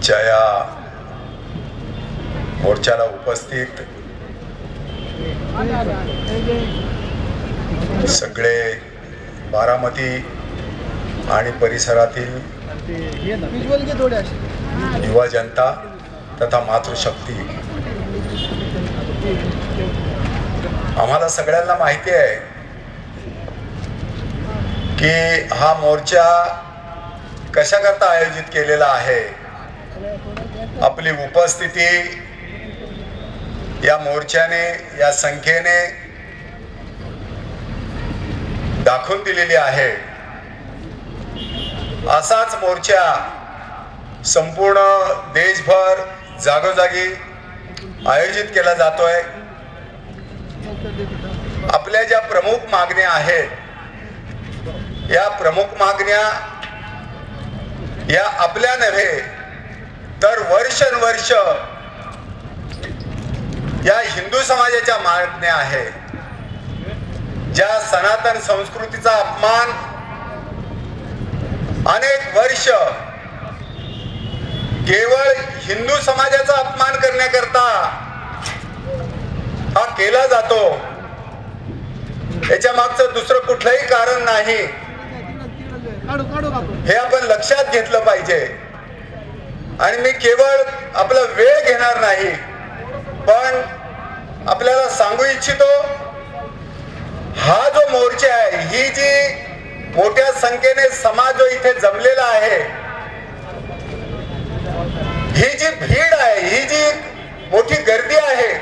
आजच्या या मोर्चाला उपस्थित सगळे बारामती आणि परिसरातील युवा जनता तथा मातृशक्ती, आम्हाला सगळ्यांना माहिती आहे की हा मोर्चा कशाकरता आयोजित केलेला आहे. आपली उपस्थिती या मोर्चाने, या संख्येने दाखवून दिलेली आहे. असाच मोर्चा संपूर्ण देशभर जागोजागी आयोजित केला जातोय. आपल्या ज्या प्रमुख मागण्या आहेत, या प्रमुख मागण्या या आपल्या नव्हे तर वर्षानुवर्ष या हिंदू समाजाच्या मागण्या आहेत. ज्या सनातन संस्कृतीचा अपमान अनेक वर्ष केवळ हिंदू समाजाचा अपमान करण्याकरता हा केला जातो, याच्या मागचं दुसरं कुठलंही कारण नाही, हे आपण लक्षात घेतलं पाहिजे. आणि मी केवळ आपला वेळ घेणार नाही, पण आपल्याला सांगू इच्छितो, हा जो मोर्चा आहे, ही जी मोठ्या संख्येने समाज जो इथे जमलेला आहे, ही जी भीड आहे, ही जी मोठी गर्दी आहे,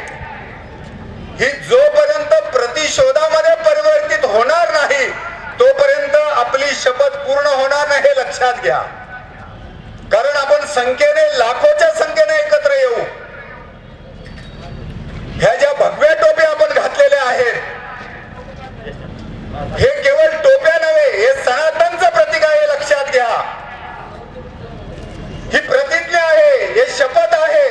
ही जोपर्यंत प्रतिशोधामध्ये परिवर्तित होणार नाही तोपर्यंत आपली शपथ पूर्ण होणार नाही, हे लक्षात घ्या. कारण आपण संख्येने, लाखोच्या संख्येने एकत्र येऊ. ह्या ज्या भगव्या टोप्या आपण घातलेल्या आहेत, हे केवळ टोप्या नव्हे, हे सनातनचं प्रतीक आहे, लक्षात घ्या. ही प्रतिज्ञा आहे, हे शपथ आहे.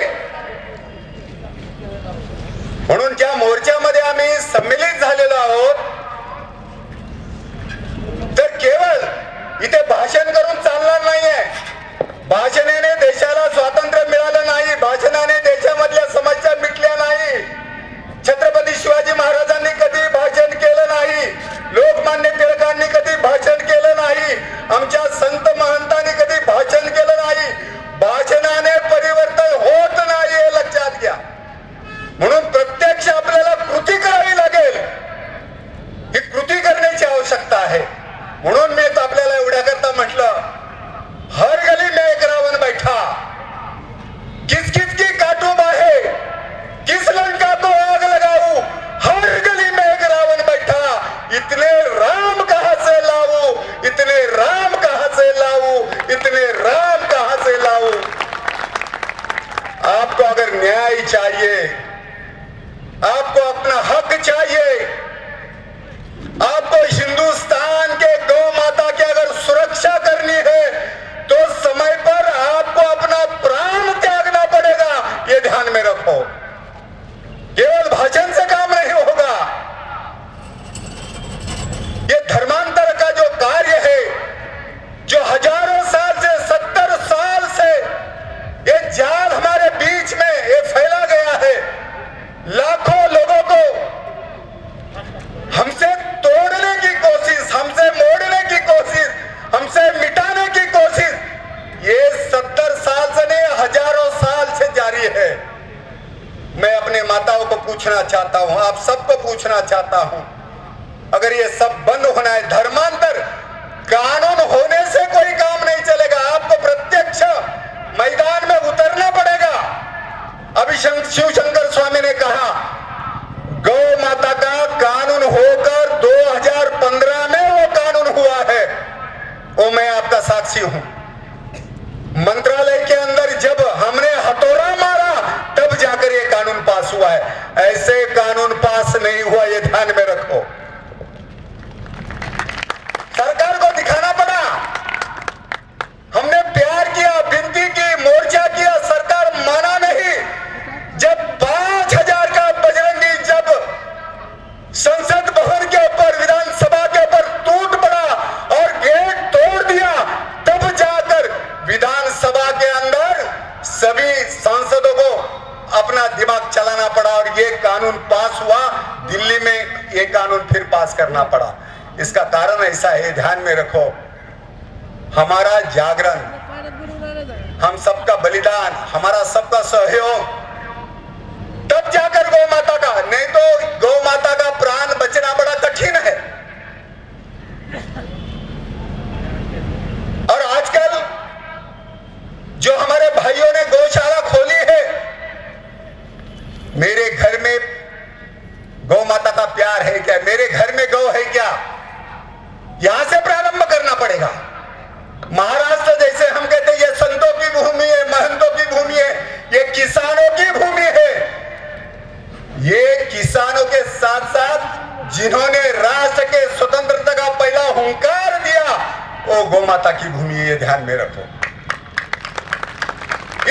म्हणून ज्या मोर्चामध्ये आम्ही सम्मिलित झालेलो आहोत, तर केवळ इथे भाषण करून चालणार नाहीये. भाषणाने देशाला स्वातंत्र्य मिळालं नाही, भाषणाने देशामधल्या समस्या मिटल्या नाही. छत्रपती शिवाजी महाराजांनी कधी भाषण केलं नाही, लोकमान्य टिळकांनी कधी भाषण केलं नाही, आमच्या संत महंतांनी कधी भाषण केलं नाही. भाषणाने परिवर्तन होत नाही, हे लक्षात घ्या. म्हणून प्रत्यक्ष आपल्याला कृती करावी लागेल. ही कृती करण्याची आवश्यकता आहे. म्हणून मी आपल्याला एवढ्या करता म्हटलं, हर गली में एक रावण बैठा, किस किस की काटू बाहे, किस लंका को आग लगाऊं, हर गली में एक रावण बैठा, इतने राम कहां से लाऊं, इतने राम कहां से लाऊं, इतने राम कहां से लाऊं. आपको अगर न्याय चाहिए, आपको अपना हक चाहिए, आपको हिंदुस्तान के गौ माता की अगर सुरक्षा करनी है, तो समय पर आपको अपना प्राण त्यागना पड़ेगा, ये ध्यान में रखो. केवल भाषण से काम नहीं होगा. ये धर्मांतर का जो कार्य है, जो हजारों साल से, 70 साल से ये जाल हमारे बीच में ये फैला गया है, लाखों लोगों को हमसे तोड़ने की कोशिश, हमसे मोड़ने की कोशिश, हमसे मिटाने की कोशिश, ये 70 साल से नहीं, हजारों साल से जारी है. मैं अपने माताओं को पूछना चाहता हूं, आप सबको पूछना चाहता हूं, अगर ये सब बंद होना है, धर्मांतर कानून होने से कोई काम नहीं चलेगा. आपको प्रत्यक्ष मैदान में उतरना पड़ेगा. अभी शिवशंकर स्वामी ने कहा, गौ माता का कानून होकर 2015 में वो कानून हुआ है, वो मैं आपका साक्षी हूं. मंत्रालय के अंदर जब हमने हथौड़ा मारा, तब जाकर ये कानून पास हुआ है. ऐसे कानून पास नहीं हुआ, ये ध्यान में रखो. सरकार को दिखाना पड़ा, हमने प्यार किया, विनती की, मोर्चा किया, सरकार माना नहीं. जब 5000 का बजरंगी जब संसद भवन के ऊपर, विधानसभा के ऊपर टूट पड़ा और गेट तोड़ दिया, तब जाकर विधानसभा के अंदर कानून पास हुआ, दिल्ली में ये कानून फिर पास करना पड़ा। इसका कारण ऐसा है, ध्यान में रखो, हमारा जागरण, हम सबका बलिदान, हमारा सबका सहयोग, तब जाकर गौ माता का, नहीं तो गौ माता का प्राण बचना बड़ा कठिन है। और आजकल जो हमारे भाइयों ने गौशाला खोली है, मेरे घर में गौ माता का प्यार है क्या, मेरे घर में गौ है क्या, यहां से प्रारंभ करना पड़ेगा। महाराष्ट्र जैसे हम कहते हैं ये संतों की भूमि है, महंतों की भूमि है, ये किसानों की भूमि है। ये किसानों के साथ साथ जिन्होंने राष्ट्र के स्वतंत्रता का पहला हुंकार दिया, वो गौ माता की भूमि है, ये ध्यान में रखो।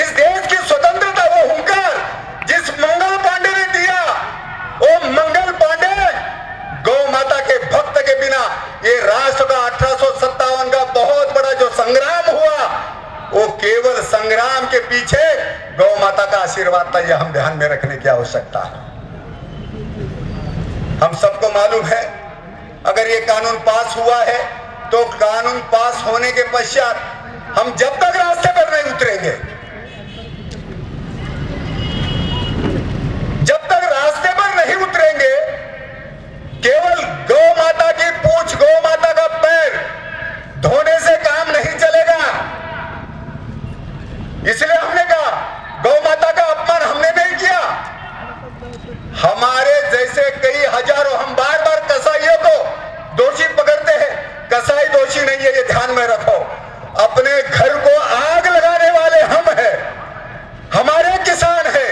इस देश की स्वतंत्रता, वो हुंकार जिस मंगल पांडे ने दिया, वो मंगल पांडे गौ माता के भक्त के बिना ये राष्ट्र का 1857 का बहुत बड़ा जो संग्राम हुआ, वो केवल संग्राम के पीछे गौ माता का आशीर्वाद था। यह हम ध्यान में रखने की आवश्यकता है। हम सबको मालूम है, अगर ये कानून पास हुआ है तो कानून पास होने के पश्चात हम जब तक रास्ते पर नहीं उतरेंगे, जब तक रास्ते पर नहीं उतरेंगे, केवल गौ माता की पूंछ, गौ माता का पैर धोने से काम नहीं चलेगा। इसलिए हमने कहा, गौ माता का अपमान हमने नहीं किया। हमारे जैसे कई हजारों, हम बार बार कसाईयों को दोषी पकड़ते हैं, कसाई दोषी नहीं है, ये ध्यान में रखो। अपने घर को आग लगाने वाले हम हैं, हमारे किसान हैं।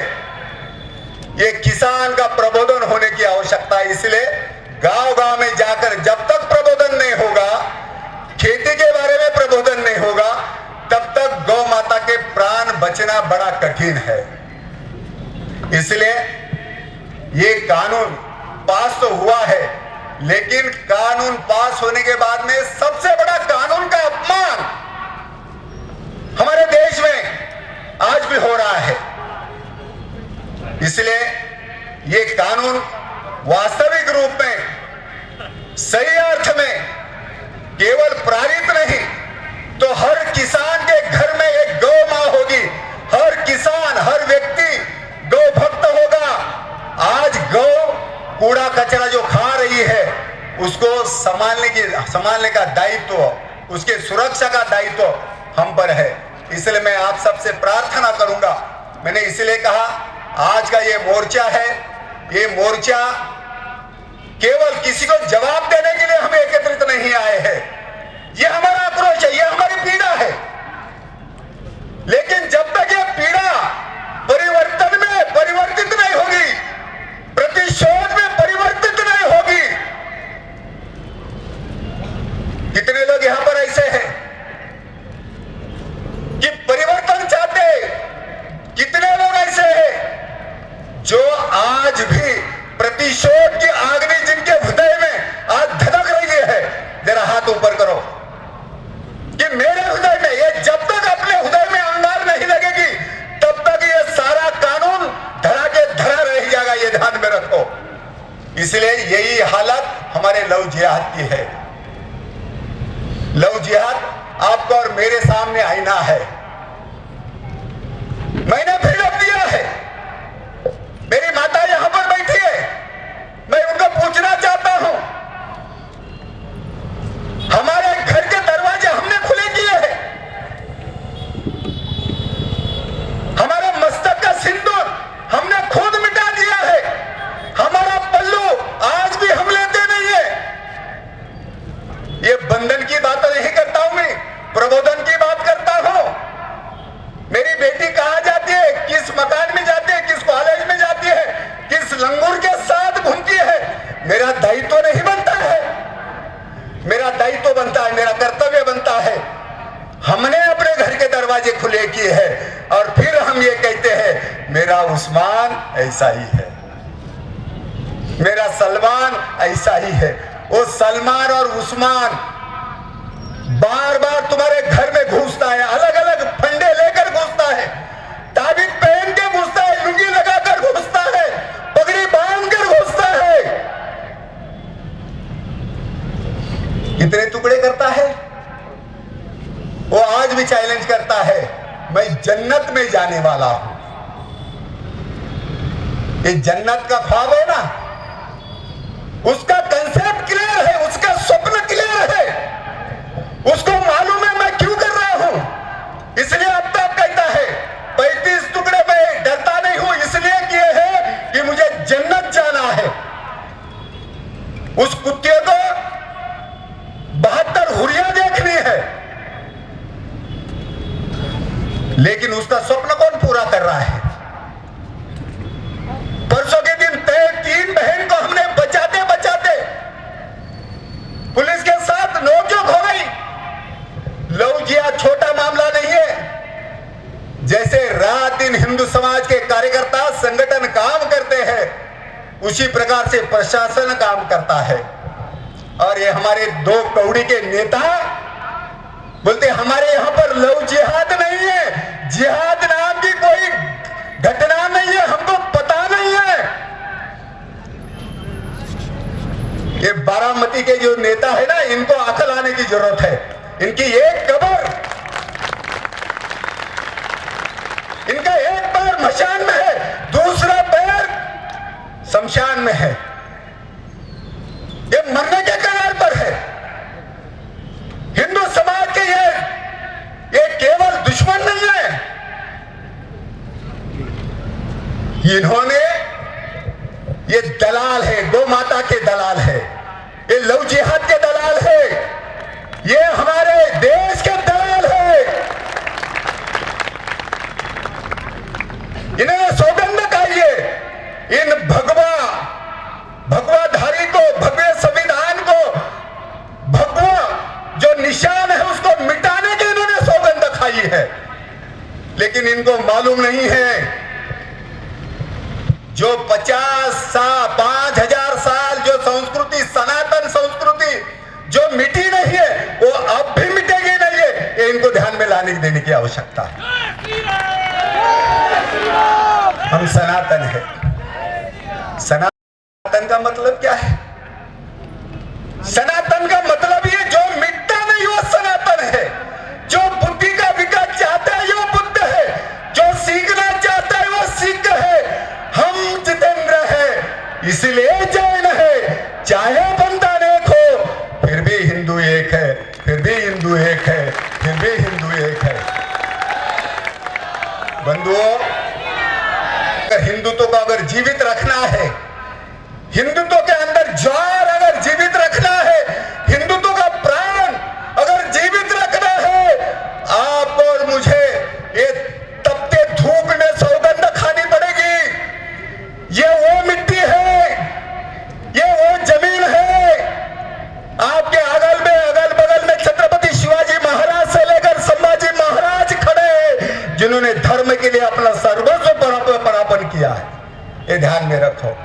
ये किसान का प्रबोधन होने की आवश्यकता है। इसलिए गांव गांव में जाकर जब तक प्रबोधन नहीं होगा, खेती के बारे में प्रबोधन नहीं होगा, तब तक गौ माता के प्राण बचना बड़ा कठिन है। इसलिए ये कानून पास तो हुआ है, लेकिन कानून पास होने के बाद में सबसे बड़ा कानून का अपमान हमारे देश में आज भी हो रहा है। इसलिए ये कानून वास्तविक रूप में, सही अर्थ में केवल पारित नहीं तो हर किसान के घर में एक गौ मां होगी, हर किसान, हर व्यक्ति गौ भक्त होगा। आज गौ कूड़ा कचरा जो खा रही है, उसको संभालने का दायित्व, उसके सुरक्षा का दायित्व हम पर है। इसलिए मैं आप सबसे प्रार्थना करूंगा, मैंने इसलिए कहा आज का ये मोर्चा है, ये मोर्चा केवल किसी को जवाब देने के लिए हम एकत्रित नहीं आए हैं। ये हमारा आक्रोश है, ये हमारी पीड़ा है। लेकिन जब तक ये पीड़ा परिवर्तन में परिवर्तित नहीं होगी, प्रतिशोध में परिवर्तित नहीं होगी, कितने लोग यहां पर ऐसे हैं कि परिवर्तन चाहते, कितने लोग ऐसे हैं जो आज भी प्रतिशोध की अग्नि जिनके हृदय में आज धधक रही है, जरा हाथ ऊपर करो कि मेरे हृदय में, ये जब तक अपने हृदय में अंगार नहीं लगेगी तब तक ये सारा कानून धरा के धरा रह जाएगा, ये ध्यान में रखो। इसलिए यही हालत हमारे लव जिहाद की है। लव जिहाद आपको और मेरे सामने आईना है। मैंने फ्रीडम दिया है, मेरी माता यहां पर बैठी है, मैं उनको पूछना चाहता हूं, हमारे घर के दरवाजे हमने खुले किए हैं, हमारे मस्तक का सिंदूर हमने खुद मिटा दिया है, हमारा पल्लू आज भी हम लेते नहीं है। ये बंधन की बात नहीं करता हूं, मैं प्रबोधन की बात करता हूं। मेरी बेटी कहां जाती है, किस मकान में जाती है, किस कॉलेज में जाती है, किस लंगूर के साथ घूमती है, मेरा दायित्व नहीं बनता है, मेरा दायित्व बनता है, मेरा कर्तव्य बनता है। हमने अपने घर के दरवाजे खुले किए हैं और फिर हम ये कहते हैं मेरा उस्मान ऐसा ही है, मेरा सलमान ऐसा ही है। वो सलमान और उस्मान बार बार तुम्हारे घर में घुसता है, अलग अलग फंडे लेकर घुसता है, ताबीज पहन के घुसता है, लुंगी लगाकर घुसता है, पगड़ी बांध मैं जन्नत में जाने वाला हूं। ये जन्नत का ख्वाब है ना, उसका कंसेप्ट क्लियर है, उसका स्वप्न क्लियर है, उसको मालूम है मैं क्यों कर रहा हूं। इसलिए अब तक कहता है 35 टुकड़े में डरता नहीं हूं, इसलिए किए हैं कि मुझे जन्नत जाना है। उस कुत्ते को 72 हुरियां देखनी है, लेकिन उसका स्वप्न कौन पूरा कर रहा है। परसों के दिन 3 बहन को हमने बचाते बचाते पुलिस के साथ नोकझोंक हो गई। लव जिहाद छोटा मामला नहीं है। जैसे रात दिन हिंदू समाज के कार्यकर्ता संगठन काम करते हैं, उसी प्रकार से प्रशासन काम करता है। और ये हमारे 2 कौड़ी के नेता बोलते हमारे यहां पर लव जिहाद नहीं है, जिहाद नाम की कोई घटना नहीं है, हमको पता नहीं है। ये बारामती के जो नेता है ना, इनको अकल आने की जरूरत है। इनकी एक कब्र, इनका एक पैर मशान में है, दूसरा पैर शमशान में है। ये मरने के कगार पर है। हिंदू समाज के ये केवल दुश्मन नहीं है, इन्होंने ये दलाल है, गौ माता के दलाल है, ये लव जिहाद के दलाल है, ये हमारे देश के दलाल है। इन्होंने सौगंध खाई है इन भगवाधारी को, भव्य संविधान को, भगवा जो निशान है उसको मिटाने की इन्होंने सौगंध खाई है। लेकिन इनको मालूम नहीं है जो 5000 साल जो संस्कृति, सनातन संस्कृति जो मिटी नहीं है, वो अब भी मिटेगी नहीं है। ये इनको ध्यान में लाने देने की आवश्यकता है। हम सनातन है। सनातन का मतलब क्या है? सनातन का मतलब ये जो मिटता नहीं वो सनातन है, जो बुद्धि का विकास चाहता है वो बुद्ध है, जो सीखना चाहता है वो सिख है। हम जितेंद्र है, इसलिए जैन है। चाहे बंदा अनेक हो, फिर भी हिंदू एक है, फिर भी हिंदू एक है, फिर भी हिंदू एक है। बंधुओं, हिंदुत्व को अगर जीवित रखना है, हिंदुत्व के अंदर ज्वार अगर जीवित रखना है, हिंदुत्व का प्राण अगर जीवित रखना है, आप और मुझे ये तपते धूप में सौगंध खानी पड़ेगी। ये वो मिट्टी है, ये वो जमीन है। आपके अगल बगल में छत्रपति शिवाजी महाराज से लेकर संभाजी महाराज खड़े हैं, जिन्होंने धर्म के लिए अपना सर्वस्व परापन किया है। ये ध्यान में रखो।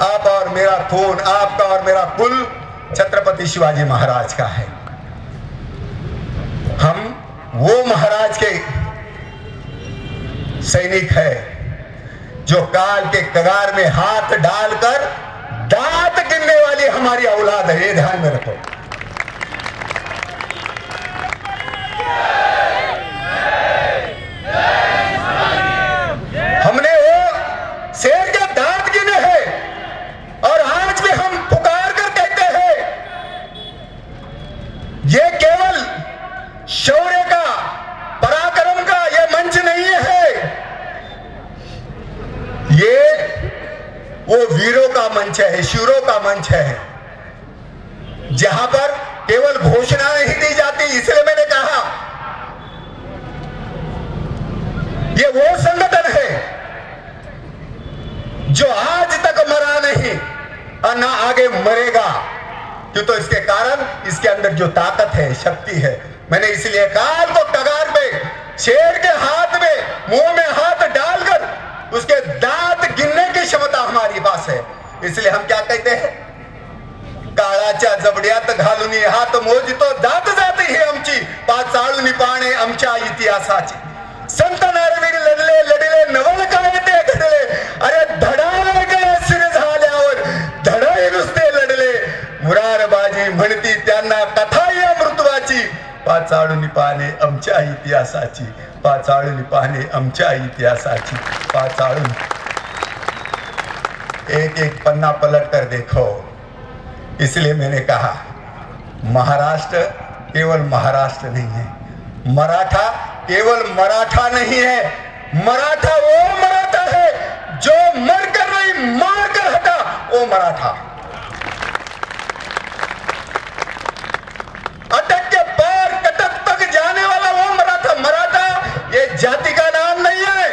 आप और मेरा खून, आपका और मेरा कुल छत्रपति शिवाजी महाराज का है। हम वो महाराज के सैनिक है जो काल के कगार में हाथ डालकर दांत गिनने वाली हमारी औलाद है। ये ध्यान में रखो। हमने वो शेर के दांत गिने हैं और आज भी हम पुकार कर कहते हैं, ये केवल शौर्य का, पराक्रम का ये मंच नहीं है, ये वो वीरों का मंच है, शूरों का मंच है, जहां पर केवल घोषणा नहीं दी जाती। इसलिए मैंने कहा ये वो संगठन है जो आज तक मरा नहीं और ना आगे मरेगा। क्यों? तो इसके कारण इसके अंदर जो ताकत है, शक्ति है। मैंने इसलिए काल को कगार में, शेर के हाथ में, मुंह में हाथ डालकर उसके दांत गिनने की क्षमता हमारी पास है। इसलिए हम क्या कहते हैं? काळाच्या जबड्यात घालून हात मोजितो दात जाते ही आमची, पाचाळून पाणे आमच्या इतिहासाची। संत नारवीर लढले लढले नवल काय ते घडले, अरे धडावे गळे सिर झाल्यावर धडाई नुसते लढले। मुरारबाजी म्हणती त्यांना कथा या मृत्वाची, पाचाळून पाने आमच्या इतिहासाची, पाचाळून पाने आमच्या इतिहासाची, पाचाळून एक एक पन्ना पलट कर देखो। इसलिए मैंने कहा महाराष्ट्र केवल महाराष्ट्र नहीं है, मराठा केवल मराठा नहीं है, मराठा वो मराठा है जो मरकर नहीं मारकर हटा वो मराठा। अटक के पार कटक तक जाने वाला वो मराठा। मराठा ये जाति का नाम नहीं है,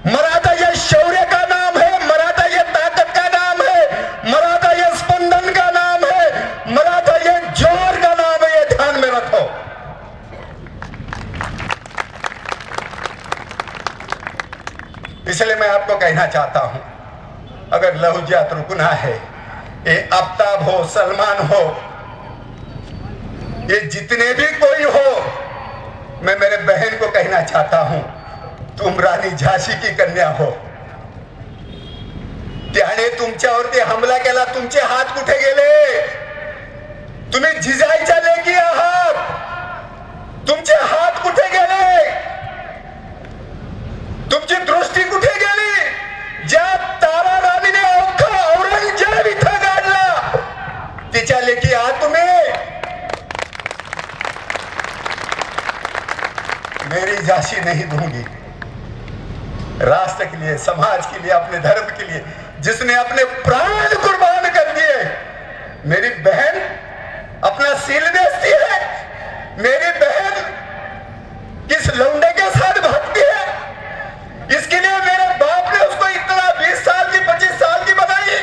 मराठा ये शौर्य का नाम है, मराठा ये ताकत का नाम है, मराठा ये स्पंदन का नाम है, मराठा ये जोर का नाम है। ये ध्यान में रखो। इसलिए मैं आपको कहना चाहता हूं, अगर लहूजियात रुकना है, ये आफ्ताब हो, सलमान हो, ये जितने भी कोई हो, मैं मेरे बहन को कहना चाहता हूं, तुम रानी झाशी की कन्या हो, त्याने तुमच्यावरती हमला केला, तुमचे हात कुठे गेले? तुम्ही जिजाईच्या लेकी आहात, तुमचे हात कुठे गेले? तुमची दृष्टी कुठे गेली? ज्या तारा राणीने अवखा औरंगजेब इथं गाडला, तिच्या लेकी आहात तुम्ही। मेरी झांसी नहीं दूंगी। राष्ट्र के लिए, समाज के लिए, अपने धर्म के लिए जिसने अपने प्राण कुर्बान कर दिए, मेरी बहन अपना सील बेचती है? मेरी बहन किस लौंडे के साथ भागती है? इसके लिए मेरे बाप ने उसको इतना 20 साल की 25 साल की बनाई।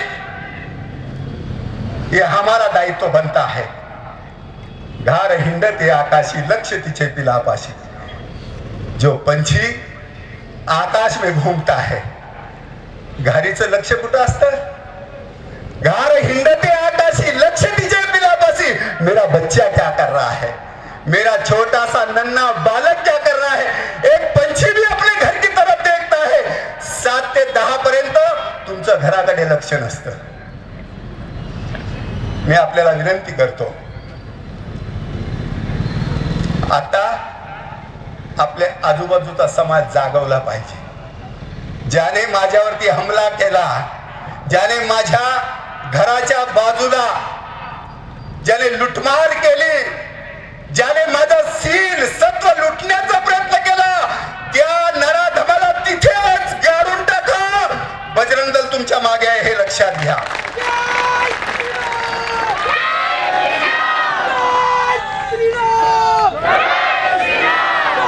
ये हमारा दायित्व बनता है। घार हिंडते आकाशी, लक्ष्य तिचे पिलापाशी। जो पंछी आकाश में घूमता है, घारीचं लक्ष कुठं असतं? घार हिंडते आकाशी, लक्ष्य तिचे पिलापाशी। मेरा बच्चा क्या कर रहा है, मेरा छोटा सा नन्हा बालक क्या कर रहा है? एक पंछी भी अपने घर की तरफ देखता है। 7 ते 10 पर्यंत तुमचं घराकडे लक्ष नसतं। मी आपल्याला विनंती करतो, आता आपल्या आजूबाजूचा समाज जागवला पाहिजे। ज्याने माझ्यावरती हमला केला, ज्याने माझ्या घराच्या बाजूला ज्याने लुटमार केली, ज्याने माझा सील सत्व लुटण्याचा प्रयत्न केला, त्या नराधमाला तिथेच गाडून टाका। बजरंग दल तुमच्या मागे आहे हे लक्षात घ्या।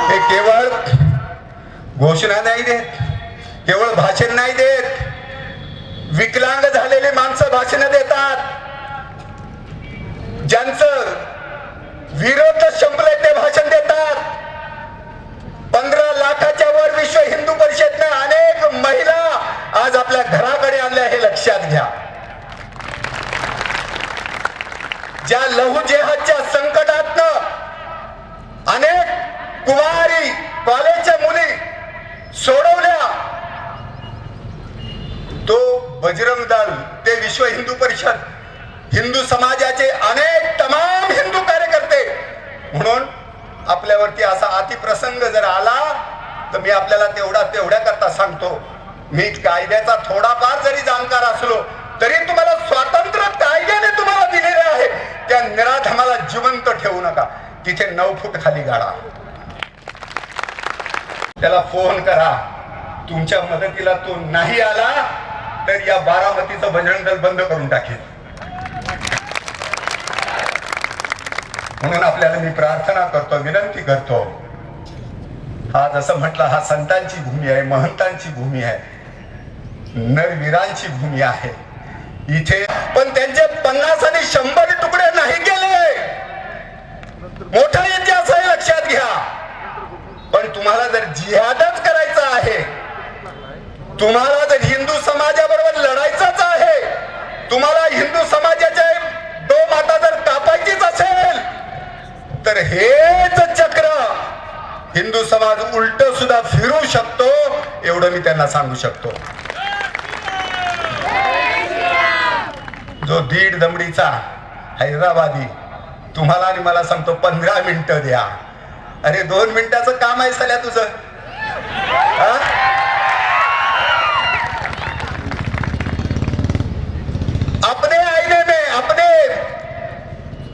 हे केवळ घोषणा नाही देत, केवळ भाषण नाही देत। विकलांग झालेले माणसं भाषण देतात, ज्यांचं विरोध संपले ते भाषण देतात। 15 लाखाच्या वर विश्व हिंदू परिषदेने अनेक महिला आज आपल्या घराकडे आणल्या हे लक्षात घ्या। ज्या लहूजेहादच्या संकटातनं अनेक कुमारी कॉलेजच्या मुली सोडवल्या, तो बजरंग दल, ते विश्व हिंदू परिषद, हिंदू समाजाचे अनेक तमाम हिंदू कार्यकर्ते, म्हणून आपल्यावरती असा अतिप्रसंग जर आला तर मी आपल्याला तेवढ्या करता सांगतो, मी कायद्याचा थोडाफार जरी जाणकार असलो तरी तुम्हाला स्वातंत्र्य कायद्याने तुम्हाला दिलेले आहे, त्या निराधमाला जिवंत ठेवू नका, तिथे 9 फूट खाली गाडा, त्याला फोन करा। तुमच्या मदतीला तो नाही आला तर या बारामतीचं बजरंग दल बंद करून टाकेल। म्हणून आपल्याला मी प्रार्थना करतो, विनंती करतो, हा जसं म्हटलं हा संतांची भूमी आहे, महंतांची भूमी आहे, नरवीरांची भूमी आहे इथे। पण त्यांचे 50 आणि 100 तुकडे नाही केले, मोठा इतिहास आहे लक्षात घ्या। पण तुम्हाला जर जिहादच करायचा आहे, तुम्हाला जर हिंदू समाजाबरोबर लढायचंच आहे, तुम्हाला हिंदू समाजाच्या 2 माता जर कापायचीच असेल तर हेच चक्र हिंदू समाज उलट सुद्धा फिरू शकतो, एवढं मी त्यांना सांगू शकतो। जो 1.5 दमडीचा हैदराबादी तुम्हाला आणि मला सांगतो 15 मिनिटं द्या. अरे 2 मिनिटाचं काम आहे साल्या तुझं. अपने आईने में अपने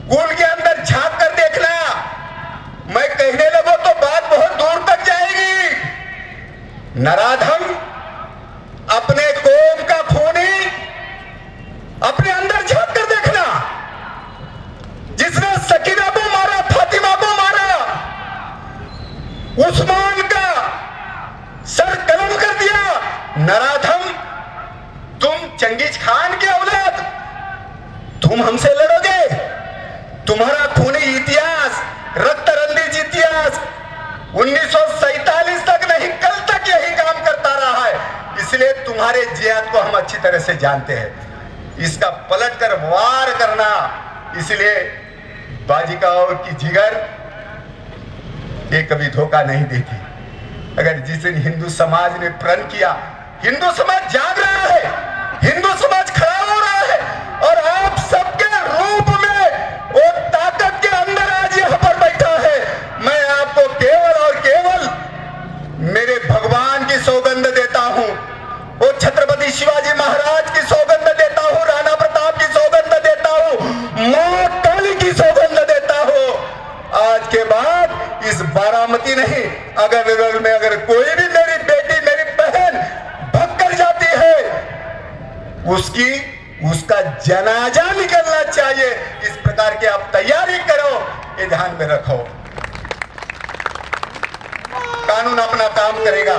कुल के अंदर झांक कर देखना. मैं कहने लगो तो बात बहुत दूर तक जाएगी. नराधम, अपने कौम का खूनी, अपने अंदर झांक कर देखना. जिसने सकीना को मारा, फातिमा को मारा, उस्मान का सर कलम कर दिया. नराधम, तुम चंगेज खान के औलाद, तुम हमसे लड़ोगे? तुम्हारा खूनी इतिहास, रक्तरंजित इतिहास 1947 तक नहीं, कल तक यही काम करता रहा है. इसलिए तुम्हारे जिहाद को हम अच्छी तरह से जानते हैं. इसका पलट कर वार करना. इसलिए बाजिकाओं की जिगर ये कभी धोखा नहीं देती. अगर जिस दिन हिंदू समाज ने प्रण किया, हिंदू समाज जाग रहा है, हिंदू समाज खड़ा हो रहा है, और आप सबके रूप में वो ताकत के अंदर आज यहां पर बैठा है. मैं आपको केवल और केवल मेरे भगवान की सौगंध देता हूं, वो छत्रपति शिवाजी महाराज की सौगंध देता हूं, राणा प्रताप की सौगंध देता हूं, मां काली की सौगंध देता हूं. आज के बाद इस बारामती नहीं, अगर में अगर कोई भी मेरी बेटी, मेरी बहन भग कर जाती है, उसका जनाजा निकलना चाहिए. इस प्रकार की आप तैयारी करो, ये ध्यान में रखो. कानून अपना काम करेगा,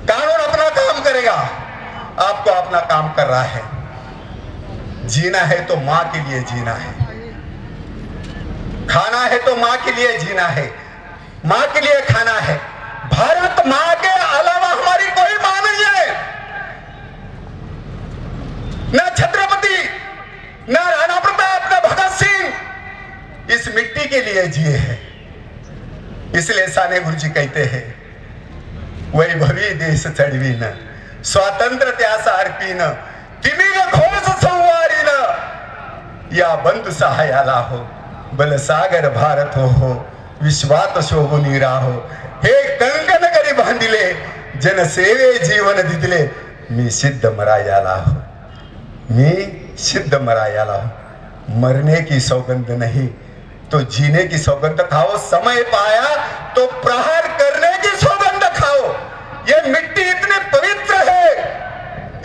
कानून अपना काम करेगा. आपको अपना काम कर रहा है. जीना है तो मां के लिए जीना है, खाना है तो मां के लिए जीना है, मां के लिए खाना है. भारत मां के अलावा हमारी कोई मां नहीं है. ना छत्रपति, ना राणा प्रताप, ना भगत सिंह इस मिट्टी के लिए जिए हैं. इसलिए साने गुरुजी कहते हैं, वैभवी देश चढवीन, स्वातंत्र्य त्यास अर्पीन, तिमिर घोष संवारीन, या बंधु सहायाला हो, बलसागर भारत हो, विश्वात शोभुनी राहो. हे कंकण करी बांधिले, जनसेवे जीवन दिले, मी सिद्ध मरायाला हो, मी सिद्ध मरायाला हो. मरने की सौगंध नहीं तो जीने की सौगंध खाओ. समय पाया तो प्रहार करने की सौगंध खाओ. ये मिट्टी इतनी पवित्र है.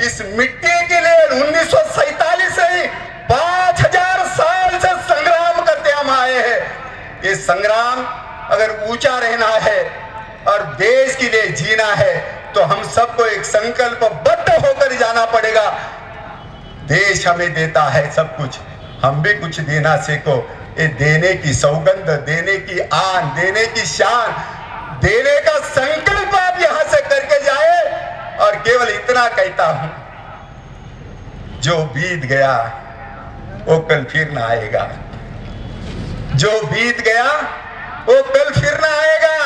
इस मिट्टी के लिए 1947 से ही 5000 साल से संग्राम करते हम आए हैं. ये संग्राम अगर ऊंचा रहना है और देश के लिए जीना है तो हम सबको एक संकल्पबद्ध होकर जाना पड़ेगा. देश हमें देता है सब कुछ, हम भी कुछ देना सीखो. ये देने की सौगंध, देने की आन, देने की शान, देने का संकल्प आप यहां से करके जाए. और केवल इतना कहता हूं, जो बीत गया वो कल फिर ना आएगा. जो बीत गया वो कल फिर ना आएगा.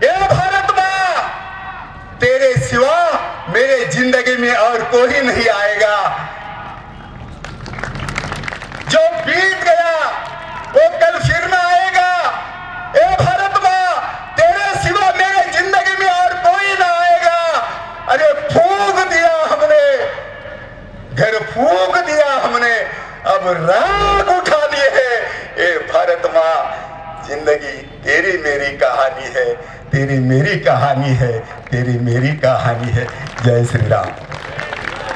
ये भारत मां, तेरे सिवा मेरे जिंदगी में और कोई नहीं आएगा. जो बीत गया वो कल फिर ना आएगा. ए भारत मां, तेरे सिवा मेरे जिंदगी में और कोई ना आएगा. अरे फूंक दिया हमने, घर फूंक दिया हमने, अब राग उठा लिए है. ए भारत मां, जिंदगी तेरी मेरी कहानी है, तेरी मेरी कहानी है, तेरी मेरी कहानी है. जय श्री राम.